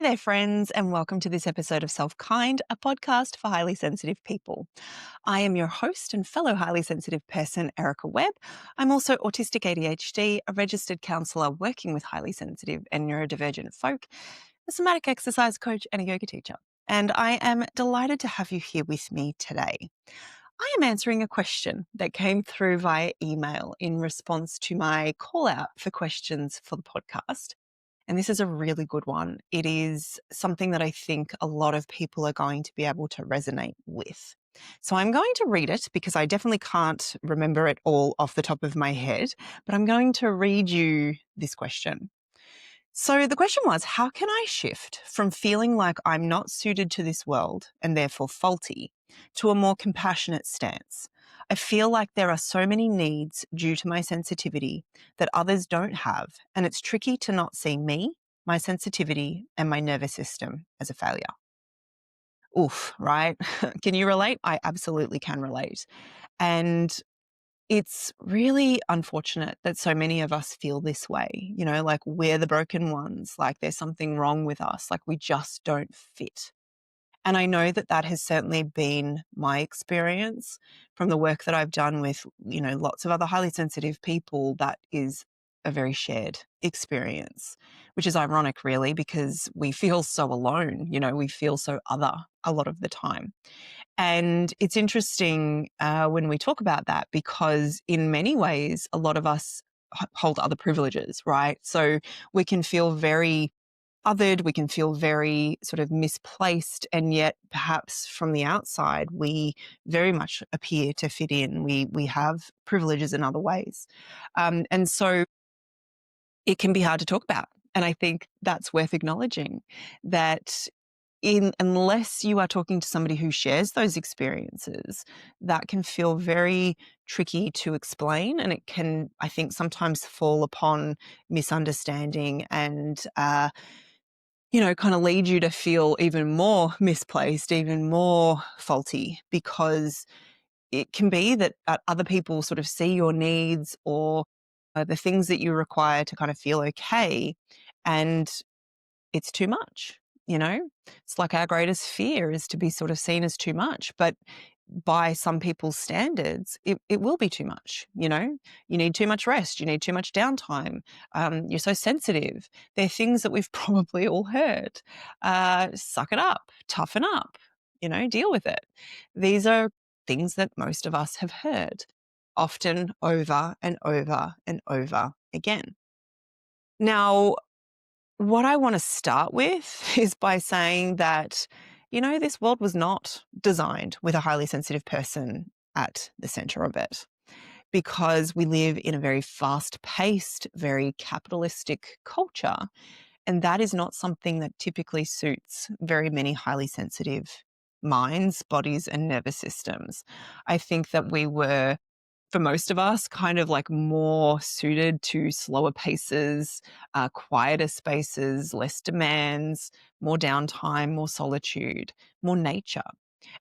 Hey there, friends, and welcome to this episode of SelfKind, a podcast for highly sensitive people. I am your host and fellow highly sensitive person, Erica Webb. I'm also autistic ADHD, a registered counsellor working with highly sensitive and neurodivergent folk, a somatic exercise coach, and a yoga teacher. And I am delighted to have you here with me today. I am answering a question that came through via email in response to my call out for questions for the podcast. And this is a really good one. It is something that I think a lot of people are going to be able to resonate with. So I'm going to read it because I definitely can't remember it all off the top of my head, but I'm going to read you this question. So the question was, how can I shift from feeling like I'm not suited to this world and therefore faulty to a more compassionate stance? I feel like there are so many needs due to my sensitivity that others don't have, and it's tricky to not see me, my sensitivity, and my nervous system as a failure. Oof, right? Can you relate? I absolutely can relate. And it's really unfortunate that so many of us feel this way, like we're the broken ones, like there's something wrong with us, like we just don't fit. And I know that that has certainly been my experience from the work that I've done with, lots of other highly sensitive people. That is a very shared experience, which is ironic really, because we feel so alone, we feel so other a lot of the time. And it's interesting when we talk about that, because in many ways, a lot of us hold other privileges, right? So we can feel very othered, we can feel very sort of misplaced, and yet perhaps from the outside, we very much appear to fit in. We have privileges in other ways. And so it can be hard to talk about. And I think that's worth acknowledging, that unless you are talking to somebody who shares those experiences, that can feel very tricky to explain. And it can, I think, sometimes fall upon misunderstanding and, kind of lead you to feel even more misplaced, even more faulty, because it can be that other people sort of see your needs or the things that you require to kind of feel okay, and it's too much, you know? It's like our greatest fear is to be sort of seen as too much, but by some people's standards, it will be too much, you know? You need too much rest, you need too much downtime, you're so sensitive. They're things that we've probably all heard. Suck it up, toughen up, deal with it. These are things that most of us have heard, often over and over and over again. Now, what I want to start with is by saying that, this world was not designed with a highly sensitive person at the center of it, because we live in a very fast paced, very capitalistic culture. And that is not something that typically suits very many highly sensitive minds, bodies, and nervous systems. I think that we were, for most of us, kind of like more suited to slower paces, quieter spaces, less demands, more downtime, more solitude, more nature.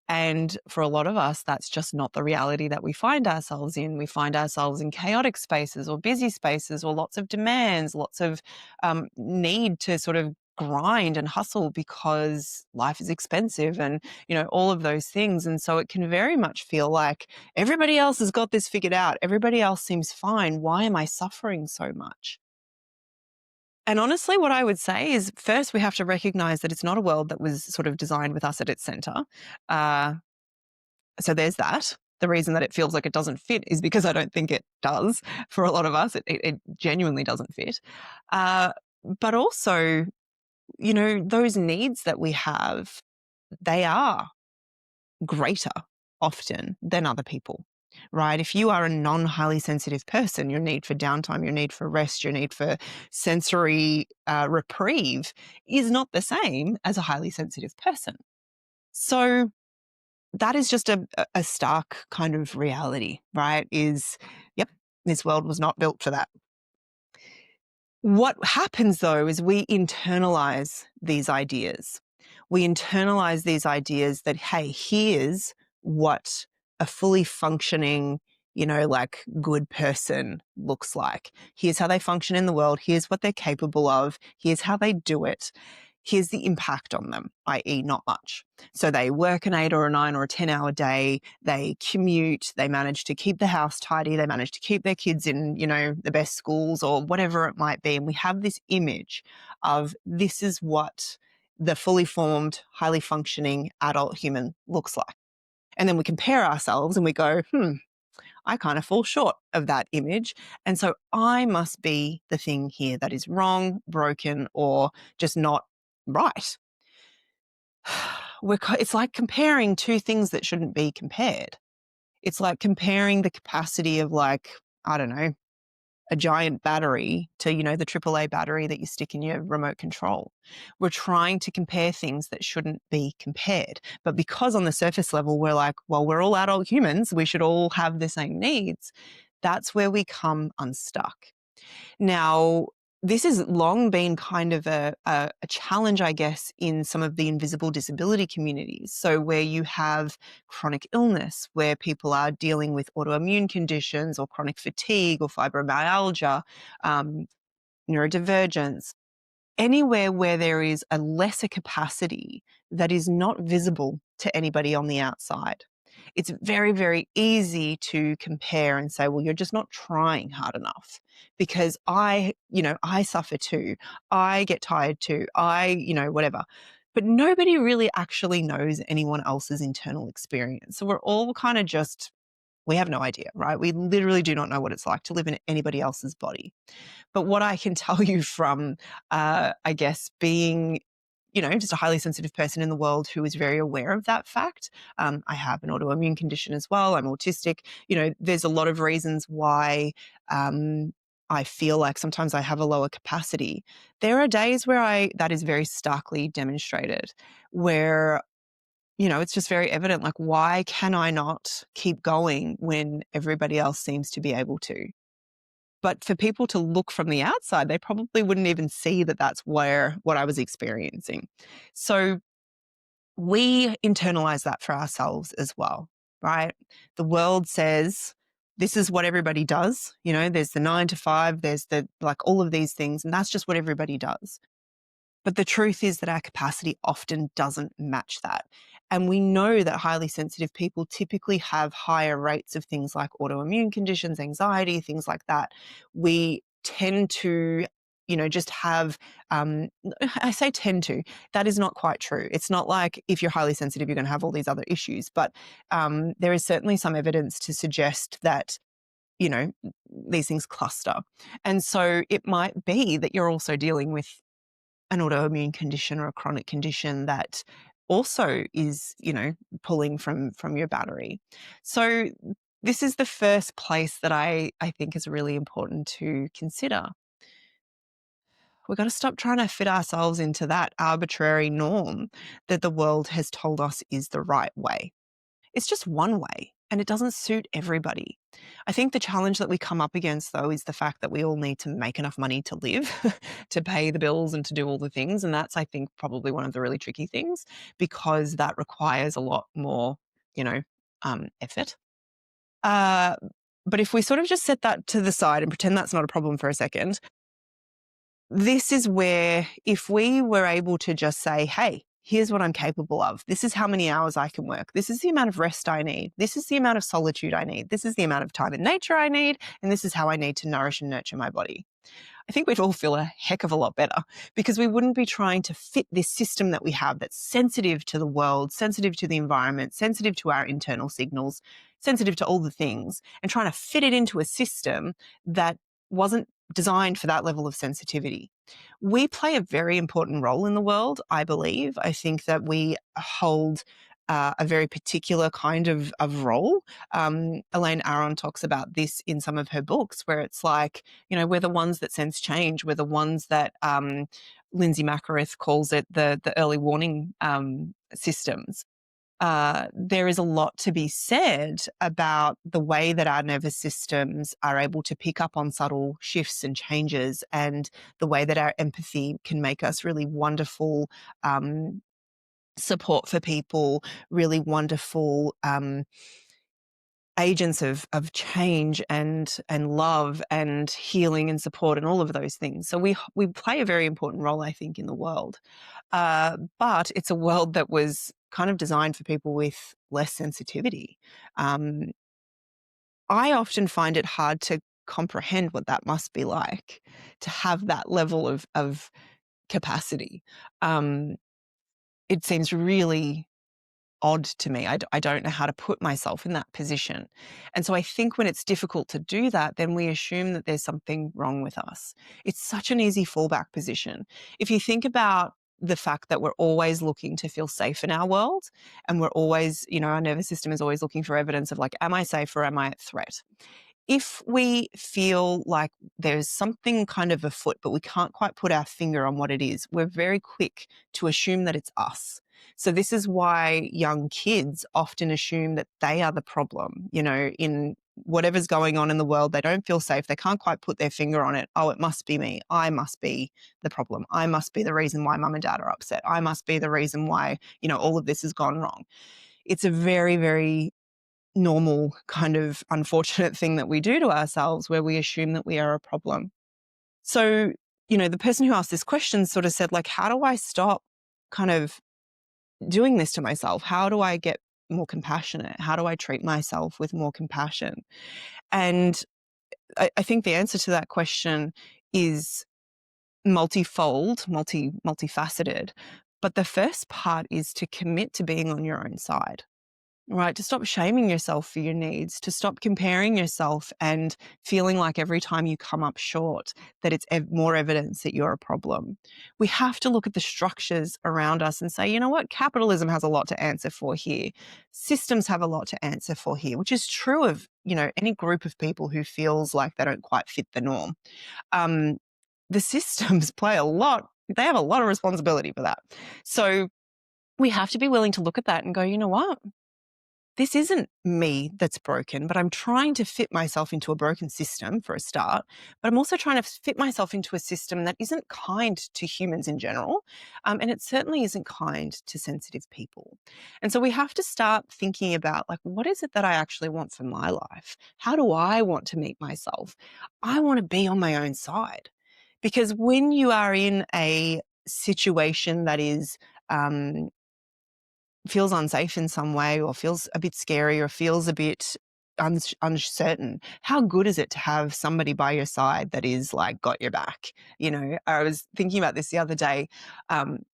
And for a lot of us, that's just not the reality that we find ourselves in. We find ourselves in chaotic spaces or busy spaces or lots of demands, lots of need to sort of grind and hustle because life is expensive and, all of those things. And so it can very much feel like everybody else has got this figured out. Everybody else seems fine. Why am I suffering so much? And honestly, what I would say is, first, we have to recognize that it's not a world that was sort of designed with us at its center. Uh, so there's that. The reason that it feels like it doesn't fit is because I don't think it does for a lot of us. It genuinely doesn't fit. But also, those needs that we have, they are greater often than other people, right? If you are a non-highly sensitive person, your need for downtime, your need for rest, your need for sensory reprieve is not the same as a highly sensitive person. So that is just a stark kind of reality, right? Yep, this world was not built for that. What happens though is we internalize these ideas. We internalize these ideas that, hey, here's what a fully functioning, like good person looks like. Here's how they function in the world. Here's what they're capable of. Here's how they do it. here's the impact on them, i.e. not much. So they work an 8 or a 9 or a 10-hour day, they commute, they manage to keep the house tidy, they manage to keep their kids in, the best schools or whatever it might be. And we have this image of this is what the fully formed, highly functioning adult human looks like. And then we compare ourselves and we go, I kind of fall short of that image. And so I must be the thing here that is wrong, broken, or just not right. It's like comparing two things that shouldn't be compared. It's like comparing the capacity of I don't know, a giant battery to, the AAA battery that you stick in your remote control. We're trying to compare things that shouldn't be compared. But because on the surface level, we're like, well, we're all adult humans, we should all have the same needs. That's where we come unstuck. Now, this has long been kind of a challenge, I guess, in some of the invisible disability communities. So where you have chronic illness, where people are dealing with autoimmune conditions or chronic fatigue or fibromyalgia, neurodivergence, anywhere where there is a lesser capacity that is not visible to anybody on the outside. It's very, very easy to compare and say, well, you're just not trying hard enough because I suffer too. I get tired too. Whatever. But nobody really actually knows anyone else's internal experience. So we're all kind of we have no idea, right? We literally do not know what it's like to live in anybody else's body. But what I can tell you from, I guess, being just a highly sensitive person in the world who is very aware of that fact. I have an autoimmune condition as well. I'm autistic. There's a lot of reasons why I feel like sometimes I have a lower capacity. There are days where that is very starkly demonstrated, where it's just very evident, like, why can I not keep going when everybody else seems to be able to? But for people to look from the outside, they probably wouldn't even see that that's what I was experiencing. So we internalize that for ourselves as well, right? The world says this is what everybody does. There's the 9 to 5, there's all of these things, and that's just what everybody does. But the truth is that our capacity often doesn't match that. And we know that highly sensitive people typically have higher rates of things like autoimmune conditions, anxiety, things like that. We tend to, just have, I say tend to, that is not quite true. It's not like if you're highly sensitive, you're going to have all these other issues. But there is certainly some evidence to suggest that these things cluster. And so it might be that you're also dealing with an autoimmune condition or a chronic condition that also is, pulling from your battery. So this is the first place that I think is really important to consider. We've got to stop trying to fit ourselves into that arbitrary norm that the world has told us is the right way. It's just one way and it doesn't suit everybody. I think the challenge that we come up against, though, is the fact that we all need to make enough money to live, to pay the bills and to do all the things. And that's, I think, probably one of the really tricky things because that requires a lot more, effort. But if we sort of just set that to the side and pretend that's not a problem for a second, this is where if we were able to just say, hey, here's what I'm capable of. This is how many hours I can work. This is the amount of rest I need. This is the amount of solitude I need. This is the amount of time in nature I need. And this is how I need to nourish and nurture my body. I think we'd all feel a heck of a lot better because we wouldn't be trying to fit this system that we have that's sensitive to the world, sensitive to the environment, sensitive to our internal signals, sensitive to all the things, and trying to fit it into a system that wasn't designed for that level of sensitivity. We play a very important role in the world, I believe. I think that we hold a very particular kind of role. Elaine Aron talks about this in some of her books, where it's like, we're the ones that sense change. We're the ones that Lindsay Macareth calls it the early warning systems. There is a lot to be said about the way that our nervous systems are able to pick up on subtle shifts and changes, and the way that our empathy can make us really wonderful support for people, really wonderful agents of change and love and healing and support and all of those things. So we play a very important role, I think, in the world. But it's a world that was kind of designed for people with less sensitivity. Um, I often find it hard to comprehend what that must be like to have that level of capacity. Um, it seems really odd to me. I don't know how to put myself in that position. And so I think when it's difficult to do that, then we assume that there's something wrong with us. It's such an easy fallback position. If you think about the fact that we're always looking to feel safe in our world, and we're always, our nervous system is always looking for evidence of like, am I safe or am I at threat? If we feel like there's something kind of afoot, but we can't quite put our finger on what it is, we're very quick to assume that it's us. So this is why young kids often assume that they are the problem, in whatever's going on in the world. They don't feel safe. They can't quite put their finger on it. Oh, it must be me. I must be the problem. I must be the reason why mum and dad are upset. I must be the reason why, all of this has gone wrong. It's a very, very normal kind of unfortunate thing that we do to ourselves where we assume that we are a problem. So, the person who asked this question sort of said, like, how do I stop kind of doing this to myself? How do I get more compassionate? How do I treat myself with more compassion? And I think the answer to that question is multifold, multifaceted. But the first part is to commit to being on your own side. Right, to stop shaming yourself for your needs, to stop comparing yourself and feeling like every time you come up short that it's more evidence that you're a problem. We have to look at the structures around us and say, you know what, capitalism has a lot to answer for here. Systems have a lot to answer for here, which is true of, any group of people who feels like they don't quite fit the norm. The systems they have a lot of responsibility for that. So we have to be willing to look at that and go, you know what? This isn't me that's broken, but I'm trying to fit myself into a broken system for a start. But I'm also trying to fit myself into a system that isn't kind to humans in general. And it certainly isn't kind to sensitive people. And so we have to start thinking about, like, what is it that I actually want for my life? How do I want to meet myself? I want to be on my own side. Because when you are in a situation that is, feels unsafe in some way or feels a bit scary or feels a bit uncertain, how good is it to have somebody by your side that is like got your back? I was thinking about this the other day,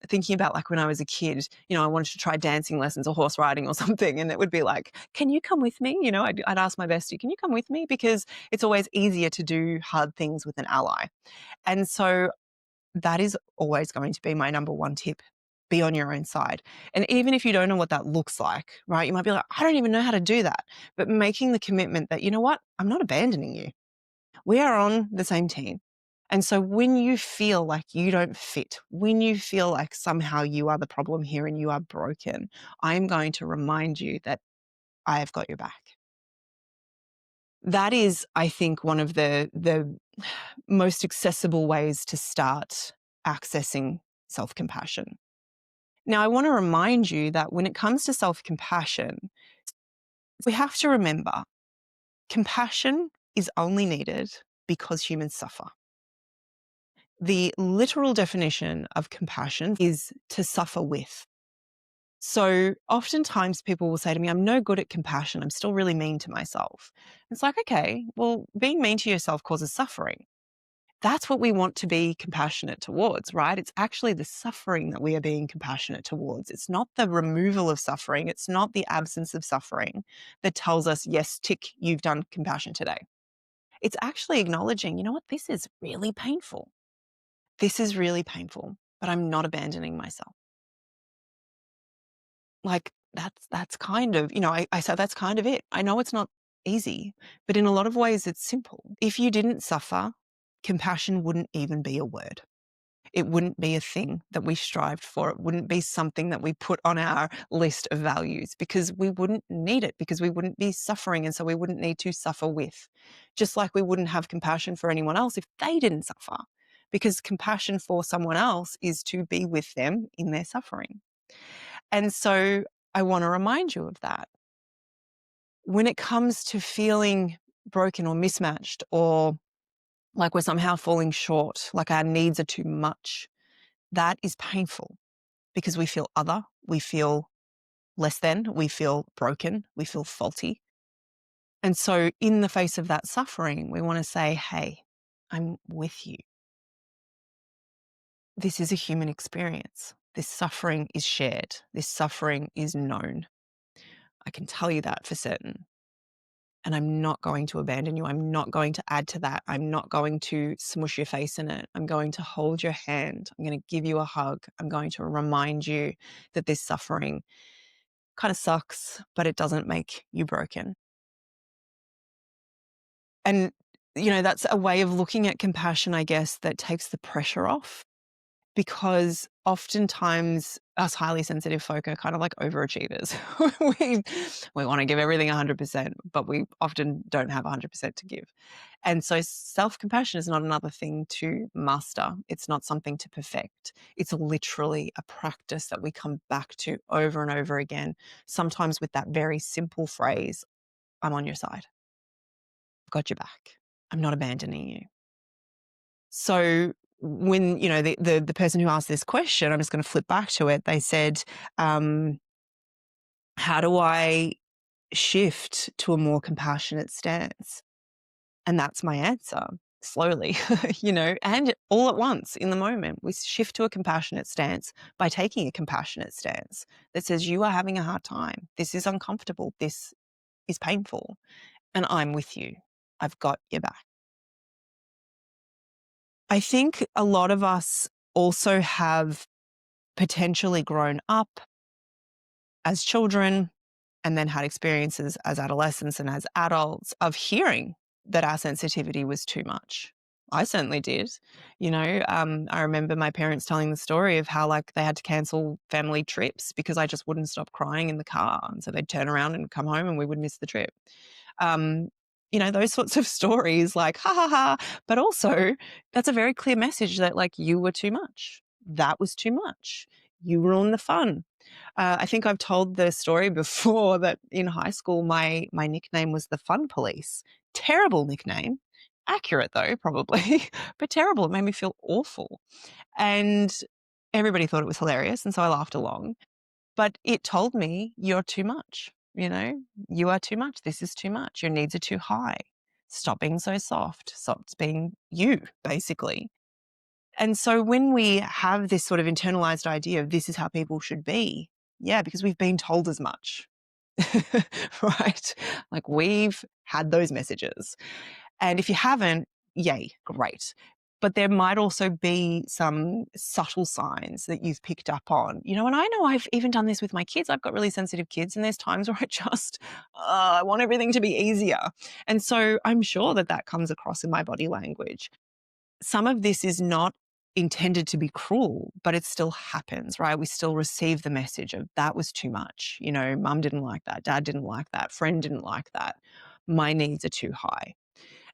thinking about like when I was a kid, I wanted to try dancing lessons or horse riding or something, and it would be like, can you come with me? I'd ask my bestie, can you come with me? Because it's always easier to do hard things with an ally. And so that is always going to be my number one tip. Be on your own side. And even if you don't know what that looks like, right, you might be like, I don't even know how to do that. But making the commitment that, you know what, I'm not abandoning you. We are on the same team. And so when you feel like you don't fit, when you feel like somehow you are the problem here and you are broken, I'm going to remind you that I have got your back. That is, I think, one of the most accessible ways to start accessing self-compassion. Now, I want to remind you that when it comes to self-compassion, we have to remember compassion is only needed because humans suffer. The literal definition of compassion is to suffer with. So oftentimes people will say to me, I'm no good at compassion. I'm still really mean to myself. It's like, okay, well, being mean to yourself causes suffering. That's what we want to be compassionate towards, right? It's actually the suffering that we are being compassionate towards. It's not the removal of suffering. It's not the absence of suffering that tells us, yes, tick, you've done compassion today. It's actually acknowledging, you know what, this is really painful. This is really painful, but I'm not abandoning myself. Like that's kind of, I say that's kind of it. I know it's not easy, but in a lot of ways it's simple. If you didn't suffer, compassion wouldn't even be a word. It wouldn't be a thing that we strived for. It wouldn't be something that we put on our list of values because we wouldn't need it, because we wouldn't be suffering. And so we wouldn't need to suffer with. Just like we wouldn't have compassion for anyone else if they didn't suffer, because compassion for someone else is to be with them in their suffering. And so I want to remind you of that. when it comes to feeling broken or mismatched, or like we're somehow falling short, like our needs are too much, that is painful because we feel other, we feel less than, we feel broken, we feel faulty. And so in the face of that suffering, we want to say, hey, I'm with you. This is a human experience. This suffering is shared. This suffering is known. I can tell you that for certain. And I'm not going to abandon you. I'm not going to add to that. I'm not going to smush your face in it. I'm going to hold your hand. I'm going to give you a hug. I'm going to remind you that this suffering kind of sucks, but it doesn't make you broken. And, that's a way of looking at compassion, I guess, that takes the pressure off, because oftentimes us highly sensitive folk are kind of like overachievers. we want to give everything 100%, but we often don't have 100% to give. And so self-compassion is not another thing to master. It's not something to perfect. It's literally a practice that we come back to over and over again, sometimes with that very simple phrase, I'm on your side. I've got your back. I'm not abandoning you. So when, the person who asked this question, I'm just going to flip back to it. They said, how do I shift to a more compassionate stance? And that's my answer. Slowly, and all at once in the moment, we shift to a compassionate stance by taking a compassionate stance that says, you are having a hard time. This is uncomfortable. This is painful. And I'm with you. I've got your back. I think a lot of us also have potentially grown up as children and then had experiences as adolescents and as adults of hearing that our sensitivity was too much. I certainly did. I remember my parents telling the story of how like they had to cancel family trips because I just wouldn't stop crying in the car. And so they'd turn around and come home and we would miss the trip. Those sorts of stories like, ha ha ha. But also that's a very clear message that like you were too much. That was too much. You ruined the fun. I think I've told the story before that in high school, my nickname was the Fun Police. Terrible nickname. Accurate though, probably, but terrible. It made me feel awful. And everybody thought it was hilarious. And so I laughed along. But it told me, you're too much. You are too much. This is too much. Your needs are too high. Stop being so soft. Stop being you, basically. And so when we have this sort of internalized idea of this is how people should be, yeah, because we've been told as much, right? Like we've had those messages. And if you haven't, yay, great. But there might also be some subtle signs that you've picked up on, and I know I've even done this with my kids. I've got really sensitive kids and there's times where I want everything to be easier. And so I'm sure that comes across in my body language. Some of this is not intended to be cruel, but it still happens, right? We still receive the message of that was too much. Mum didn't like that. Dad didn't like that. Friend didn't like that. My needs are too high.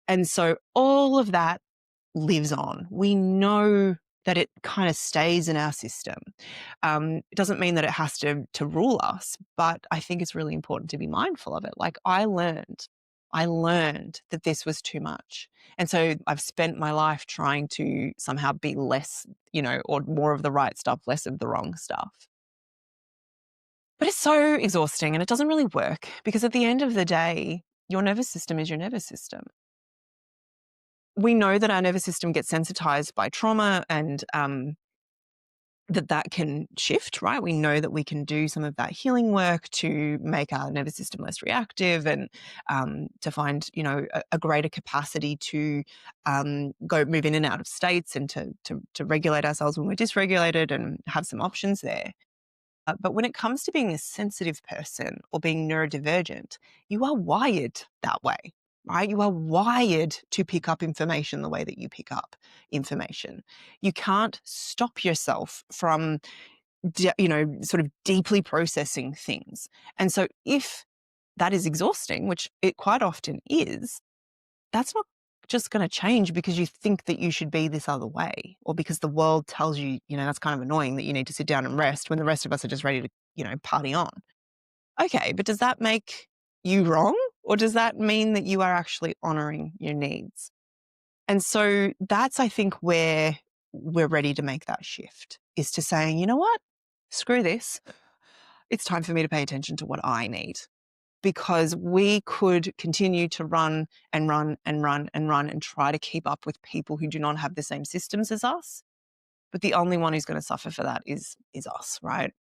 And so all of that lives on. We know that it kind of stays in our system. It doesn't mean that it has to rule us, but I think it's really important to be mindful of it. Like I learned that this was too much. And so I've spent my life trying to somehow be less, or more of the right stuff, less of the wrong stuff. But it's so exhausting and it doesn't really work because at the end of the day, your nervous system is your nervous system. We know that our nervous system gets sensitized by trauma and that can shift, right? We know that we can do some of that healing work to make our nervous system less reactive and to find, a greater capacity to move in and out of states and to regulate ourselves when we're dysregulated and have some options there. But when it comes to being a sensitive person or being neurodivergent, you are wired that way, right? You are wired to pick up information the way that you pick up information. You can't stop yourself from, sort of deeply processing things. And so if that is exhausting, which it quite often is, that's not just going to change because you think that you should be this other way or because the world tells you, that's kind of annoying that you need to sit down and rest when the rest of us are just ready to, party on. Okay, but does that make you wrong? Or does that mean that you are actually honoring your needs? And so that's, I think, where we're ready to make that shift, is to saying, you know what? Screw this. It's time for me to pay attention to what I need, because we could continue to run and run and run and run and try to keep up with people who do not have the same systems as us. But the only one who's going to suffer for that is us, right?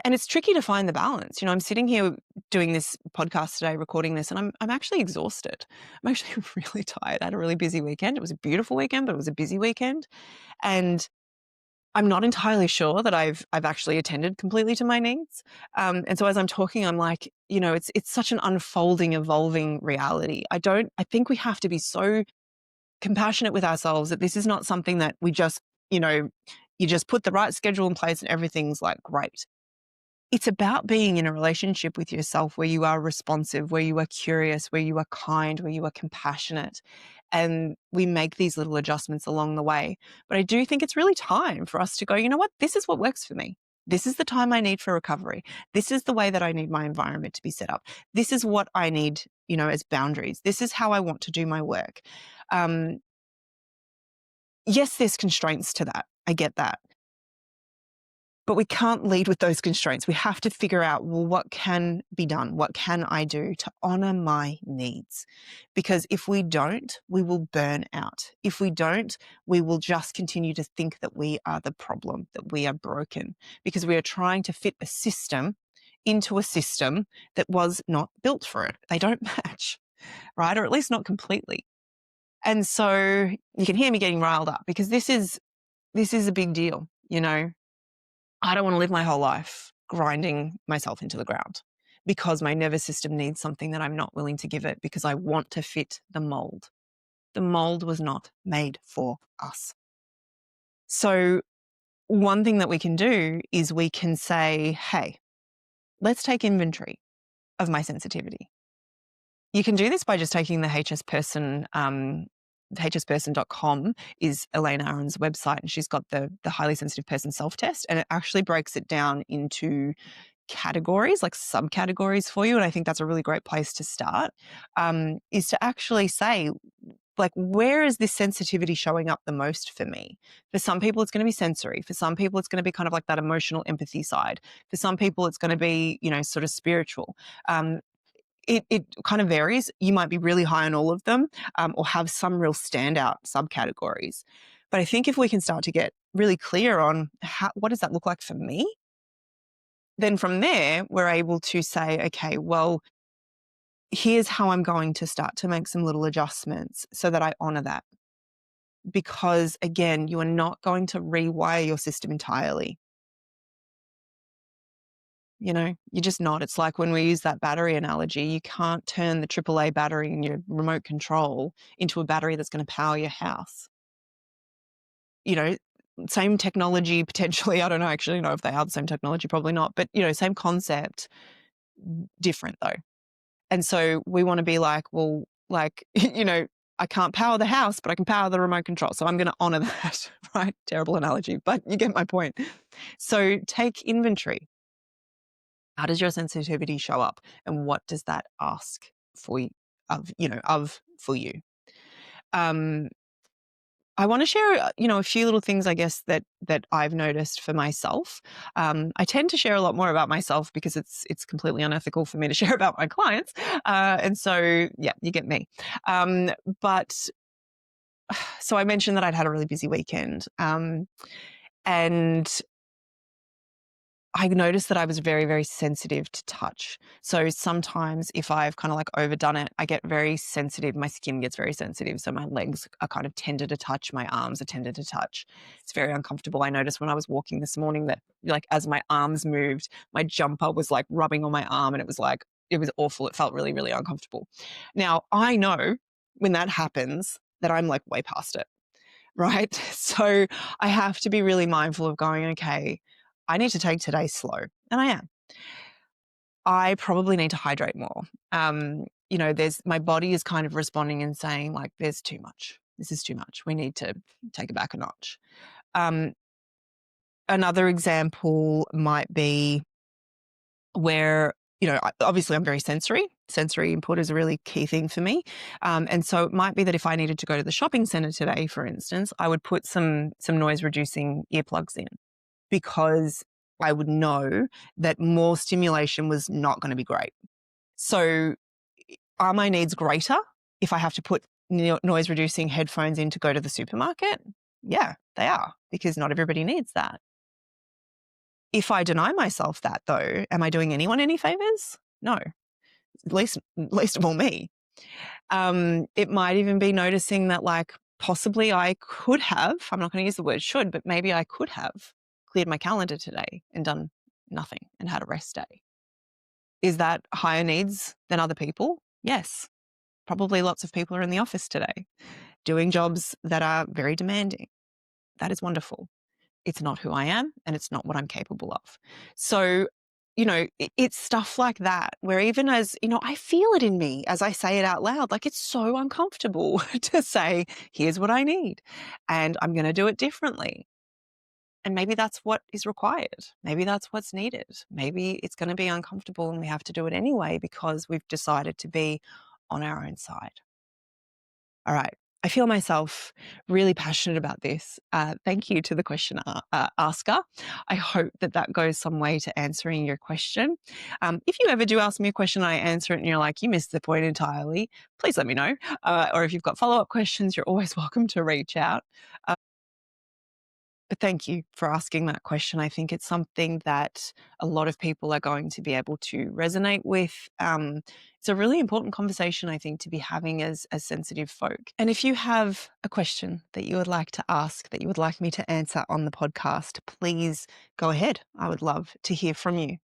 And it's tricky to find the balance. I'm sitting here doing this podcast today, recording this, and I'm actually exhausted. I'm actually really tired. I had a really busy weekend. It was a beautiful weekend, but it was a busy weekend. And I'm not entirely sure that I've actually attended completely to my needs. And so as I'm talking, I'm like, it's such an unfolding, evolving reality. I think we have to be so compassionate with ourselves that this is not something that we just, you just put the right schedule in place and everything's like great. It's about being in a relationship with yourself where you are responsive, where you are curious, where you are kind, where you are compassionate. And we make these little adjustments along the way. But I do think it's really time for us to go, you know what? This is what works for me. This is the time I need for recovery. This is the way that I need my environment to be set up. This is what I need, as boundaries. This is how I want to do my work. Yes, there's constraints to that. I get that. But we can't lead with those constraints. We have to figure out, well, what can be done? What can I do to honor my needs? Because if we don't, we will burn out. If we don't, we will just continue to think that we are the problem, that we are broken, because we are trying to fit a system into a system that was not built for it. They don't match, right? Or at least not completely. And so you can hear me getting riled up, because this is a big deal, I don't want to live my whole life grinding myself into the ground because my nervous system needs something that I'm not willing to give it, because I want to fit the mold. The mold was not made for us. So one thing that we can do is we can say, hey, let's take inventory of my sensitivity. You can do this by just taking the HS Person, hsperson.com is Elaine Aron's website, and she's got the highly sensitive person self-test, and it actually breaks it down into categories, like subcategories for you. And I think that's a really great place to start, is to actually say, like, where is this sensitivity showing up the most for me? For some people, it's going to be sensory. For some people, it's going to be kind of like that emotional empathy side. For some people, it's going to be, sort of spiritual. It kind of varies. You might be really high on all of them, or have some real standout subcategories. But I think if we can start to get really clear on what does that look like for me, then from there, we're able to say, okay, well, here's how I'm going to start to make some little adjustments so that I honor that. Because again, you are not going to rewire your system entirely. You're just not. It's like when we use that battery analogy, you can't turn the AAA battery in your remote control into a battery that's going to power your house. Same technology potentially. I don't know, actually know if they are the same technology, probably not. But, same concept, different though. And so we want to be like, well, like, I can't power the house, but I can power the remote control. So I'm going to honor that, right? Terrible analogy, but you get my point. So take inventory. How does your sensitivity show up, and what does that ask for you, for you? I want to share, a few little things, I guess, that I've noticed for myself. I tend to share a lot more about myself because it's completely unethical for me to share about my clients, and so yeah, you get me. But so I mentioned that I'd had a really busy weekend, and I noticed that I was very, very sensitive to touch. So sometimes if I've kind of like overdone it, I get very sensitive. My skin gets very sensitive. So my legs are kind of tender to touch. My arms are tender to touch. It's very uncomfortable. I noticed when I was walking this morning that, like, as my arms moved, my jumper was like rubbing on my arm, and it was awful. It felt really, really uncomfortable. Now, I know when that happens that I'm like way past it, right? So I have to be really mindful of going, okay, I need to take today slow. And I am. I probably need to hydrate more. My body is kind of responding and saying, like, there's too much. This is too much. We need to take it back a notch. Another example might be where Obviously I'm very sensory. Sensory input is a really key thing for me. And so it might be that if I needed to go to the shopping center today, for instance, I would put some noise reducing earplugs in, because I would know that more stimulation was not going to be great. So are my needs greater if I have to put noise reducing headphones in to go to the supermarket? Yeah, they are, because not everybody needs that. If I deny myself that, though, am I doing anyone any favors? No, least of all me. It might even be noticing that, like, possibly I could have, I'm not going to use the word should, but maybe I could have cleared my calendar today and done nothing and had a rest day. Is that higher needs than other people? Yes. Probably lots of people are in the office today doing jobs that are very demanding. That is wonderful. It's not who I am, and it's not what I'm capable of. So, it's stuff like that where, even as, I feel it in me as I say it out loud, like, it's so uncomfortable to say, here's what I need, and I'm going to do it differently. And maybe that's what is required. Maybe that's what's needed. Maybe it's going to be uncomfortable and we have to do it anyway because we've decided to be on our own side. All right. I feel myself really passionate about this. Thank you to the question asker. I hope that goes some way to answering your question. If you ever do ask me a question and I answer it and you're like, you missed the point entirely, please let me know. Or if you've got follow-up questions, you're always welcome to reach out. But thank you for asking that question. I think it's something that a lot of people are going to be able to resonate with. It's a really important conversation, I think, to be having as sensitive folk. And if you have a question that you would like to ask, that you would like me to answer on the podcast, please go ahead. I would love to hear from you.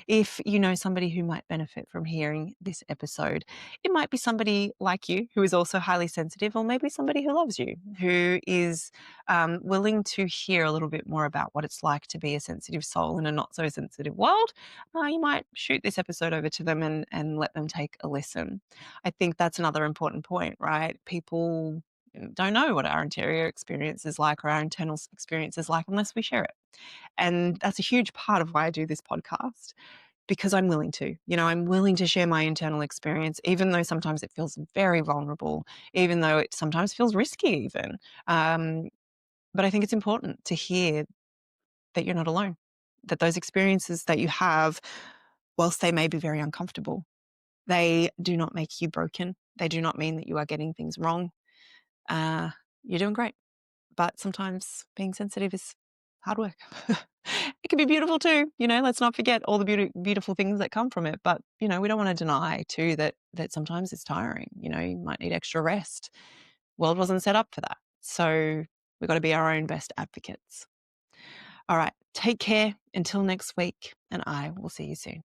If you know somebody who might benefit from hearing this episode, it might be somebody like you who is also highly sensitive, or maybe somebody who loves you, who is willing to hear a little bit more about what it's like to be a sensitive soul in a not so sensitive world. You might shoot this episode over to them and let them take a listen. I think that's another important point, right? People don't know what our interior experience is like, or our internal experience is like, unless we share it. And that's a huge part of why I do this podcast, because I'm willing to. I'm willing to share my internal experience, even though sometimes it feels very vulnerable, even though it sometimes feels risky even. But I think it's important to hear that you're not alone, that those experiences that you have, whilst they may be very uncomfortable, they do not make you broken. They do not mean that you are getting things wrong. You're doing great. But sometimes being sensitive is hard work. It can be beautiful too. Let's not forget all the beautiful things that come from it. But, we don't want to deny too that sometimes it's tiring. You might need extra rest. World wasn't set up for that. So we've got to be our own best advocates. All right. Take care until next week, and I will see you soon.